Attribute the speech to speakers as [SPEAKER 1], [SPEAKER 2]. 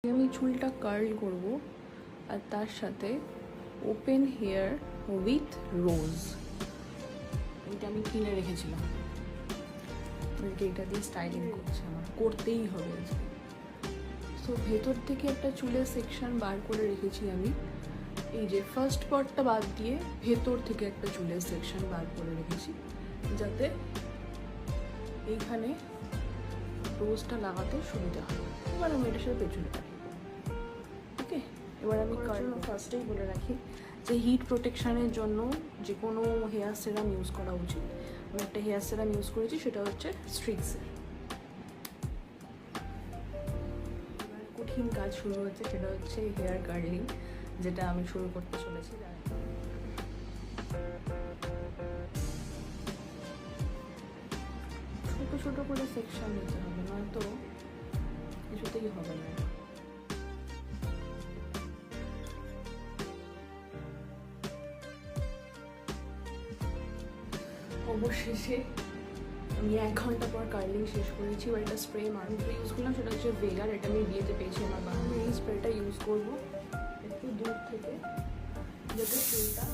[SPEAKER 1] আমি চুলটা কার্ল করব আর তার সাথে ওপেন হেয়ার উইথ রোজ। এটা আমি কিনে রেখেছিলাম, এটা দিয়ে স্টাইলিং করছে, আমার করতেই হবে। সো ভেতর থেকে একটা চুলের সেকশন বার করে রেখেছি আমি, এই যে ফার্স্ট পার্টটা বাদ দিয়ে ভেতর থেকে একটা চুলের সেকশন বার করে রেখেছি, যাতে এইখানে রোজটা লাগাতে সুবিধা হয়। এবার আমি এটার সাথে পেছনে রাখি। ওকে, এবার আমি ফার্স্টেই বলে রাখি যে হিট প্রোটেকশানের জন্য যে কোনো হেয়ার সেরাম ইউজ করা উচিত। আমি একটা হেয়ার সেরাম ইউজ করেছি, সেটা হচ্ছে স্ট্রিক্সের। এবার কঠিন কাজ শুরু হচ্ছে, সেটা হচ্ছে হেয়ার কার্লিং, যেটা আমি শুরু করতে চলেছি। ছোটো ছোটো করে সেকশন নিতে হবে, নয়তো কিছুতেই হবে না। অবশেষে আমি 1 ঘন্টা পর কার্লিং শেষ করেছি। এবার এটা স্প্রে মারুফে ইউজ করলাম, সেটা হচ্ছে ভেগার। এটা আমি বিয়েতে পেয়েছি আমার বাবা। এই স্প্রেটা ইউজ করবো একটু দূর থেকে, যাতে চুলটা